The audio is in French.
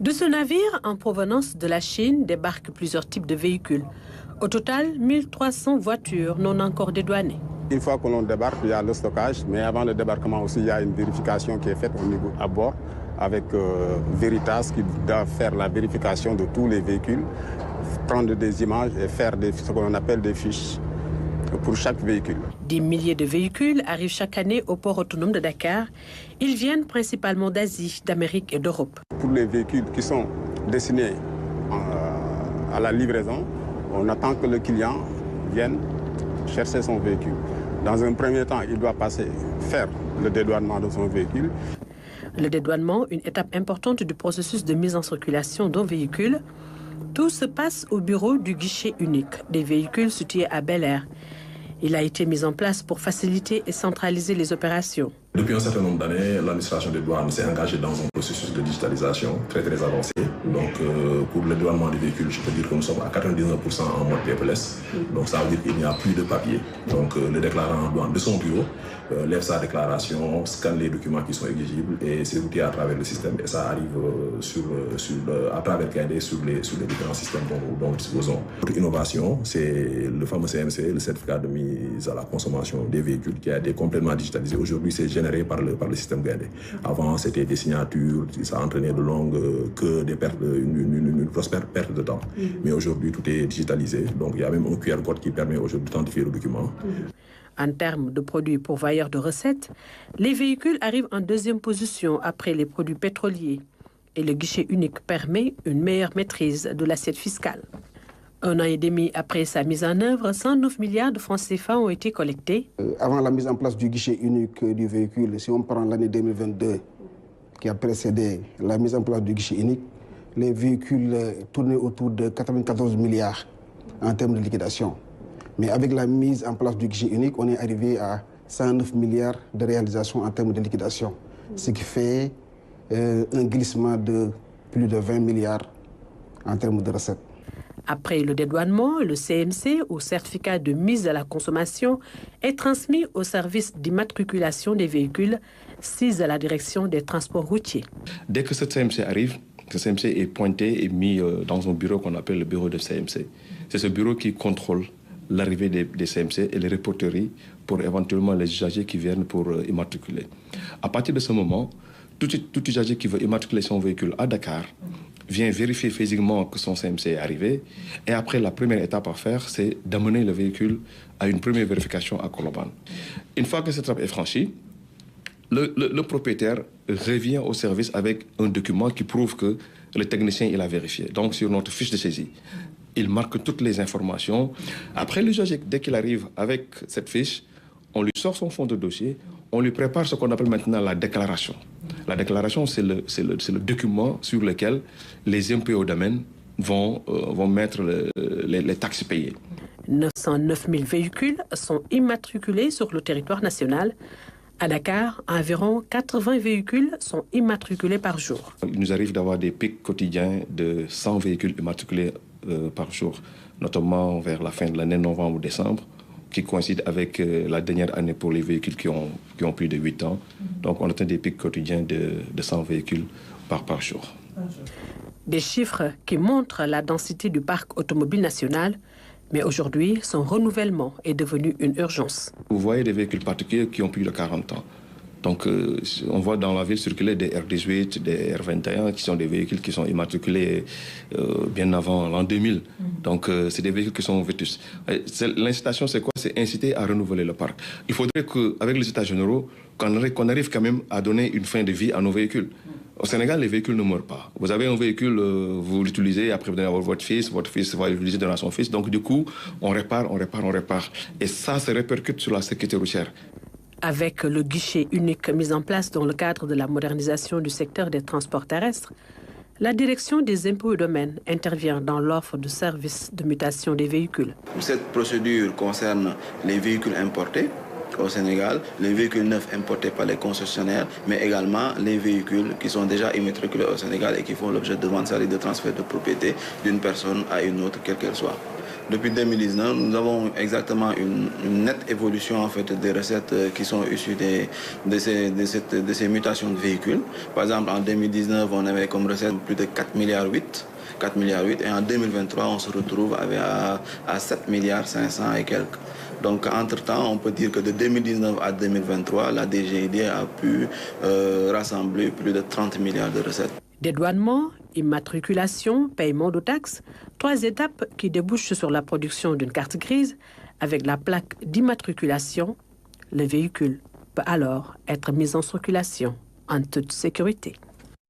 De ce navire en provenance de la Chine débarquent plusieurs types de véhicules. Au total, 1300 voitures non encore dédouanées. Une fois que l'on débarque, il y a le stockage, mais avant le débarquement aussi, il y a une vérification qui est faite au niveau à bord avec Veritas qui doit faire la vérification de tous les véhicules, prendre des images et faire ce qu'on appelle des fiches pour chaque véhicule. Des milliers de véhicules arrivent chaque année au port autonome de Dakar. Ils viennent principalement d'Asie, d'Amérique et d'Europe. Pour les véhicules qui sont destinés à la livraison, on attend que le client vienne chercher son véhicule. Dans un premier temps, il doit faire le dédouanement de son véhicule. Le dédouanement, une étape importante du processus de mise en circulation d'un véhicule. Tout se passe au bureau du guichet unique des véhicules situé à Bel Air. Il a été mis en place pour faciliter et centraliser les opérations. Depuis un certain nombre d'années, l'administration des douanes s'est engagée dans un processus de digitalisation très avancé. Donc pour le dédouanement des véhicules, je peux dire que nous sommes à 99% en mode paperless. Donc ça veut dire qu'il n'y a plus de papier. Donc le déclarant en douane de son bureau lève sa déclaration, scanne les documents qui sont exigibles et c'est routé à travers le système. Et ça arrive à travers KD sur les différents systèmes dont nous disposons. Notre innovation, c'est le fameux CMC, le certificat de mise à la consommation des véhicules qui a été complètement digitalisé. Aujourd'hui, c'est généré par le système GAD. Avant, c'était des signatures, ça entraînait de longues queues, une grosse perte de temps. Mais aujourd'hui, tout est digitalisé. Donc, il y a même un QR code qui permet aujourd'hui d'identifier le document. En termes de produits pourvoyeurs de recettes, les véhicules arrivent en deuxième position après les produits pétroliers. Et le guichet unique permet une meilleure maîtrise de l'assiette fiscale. 1 an et demi après sa mise en œuvre, 109 milliards de francs CFA ont été collectés. Avant la mise en place du guichet unique du véhicule, si on prend l'année 2022 qui a précédé la mise en place du guichet unique, les véhicules tournaient autour de 94 milliards en termes de liquidation. Mais avec la mise en place du guichet unique, on est arrivé à 109 milliards de réalisation en termes de liquidation, ce qui fait un glissement de plus de 20 milliards en termes de recettes. Après le dédouanement, le CMC, ou certificat de mise à la consommation, est transmis au service d'immatriculation des véhicules, SIS à la direction des transports routiers. Dès que ce CMC arrive, ce CMC est pointé et mis dans un bureau qu'on appelle le bureau de CMC. C'est ce bureau qui contrôle l'arrivée des CMC et les reporteries pour éventuellement les usagers qui viennent pour immatriculer. À partir de ce moment, tout usager qui veut immatriculer son véhicule à Dakar vient vérifier physiquement que son CMC est arrivé. Et après, la première étape à faire, c'est d'amener le véhicule à une première vérification à Colobane. Une fois que cette étape est franchie, le propriétaire revient au service avec un document qui prouve que le technicien il a vérifié. Donc, sur notre fiche de saisie, il marque toutes les informations. Après, l'usager, dès qu'il arrive avec cette fiche, on lui sort son fond de dossier, on lui prépare ce qu'on appelle maintenant la déclaration. La déclaration, c'est le document sur lequel les impôts au domaine vont mettre les taxes payées. 909 000 véhicules sont immatriculés sur le territoire national. À Dakar, environ 80 véhicules sont immatriculés par jour. Il nous arrive d'avoir des pics quotidiens de 100 véhicules immatriculés par jour, notamment vers la fin de l'année, novembre-décembre, qui coïncide avec la dernière année pour les véhicules qui ont plus de 8 ans. Donc on atteint des pics quotidiens de 100 véhicules par jour. Des chiffres qui montrent la densité du parc automobile national, mais aujourd'hui, son renouvellement est devenu une urgence. Vous voyez des véhicules particuliers qui ont plus de 40 ans. Donc on voit dans la ville circuler des R18, des R21, qui sont des véhicules qui sont immatriculés bien avant l'an 2000. Donc c'est des véhicules qui sont vétustes. L'incitation, c'est quoi? C'est inciter à renouveler le parc. Il faudrait qu'avec les états généraux, qu'on arrive quand même à donner une fin de vie à nos véhicules. Au Sénégal, les véhicules ne meurent pas. Vous avez un véhicule, vous l'utilisez, après vous donnez à votre fils va l'utiliser, donner à son fils. Donc du coup, on répare. Et ça se répercute sur la sécurité routière. Avec le guichet unique mis en place dans le cadre de la modernisation du secteur des transports terrestres, la direction des impôts et domaines intervient dans l'offre de services de mutation des véhicules. Cette procédure concerne les véhicules importés au Sénégal, les véhicules neufs importés par les concessionnaires, mais également les véhicules qui sont déjà immatriculés au Sénégal et qui font l'objet de vente, c'est-à-dire de transfert de propriété d'une personne à une autre, quelle qu'elle soit. Depuis 2019, nous avons exactement une nette évolution en fait des recettes qui sont issues de ces mutations de véhicules. Par exemple, en 2019, on avait comme recette plus de 4,8 milliards. Et en 2023, on se retrouve à 7 milliards 500 et quelques. Donc, entre-temps, on peut dire que de 2019 à 2023, la DGID a pu rassembler plus de 30 milliards de recettes. Dédouanement, immatriculation, paiement de taxes, 3 étapes qui débouchent sur la production d'une carte grise. Avec la plaque d'immatriculation, le véhicule peut alors être mis en circulation en toute sécurité.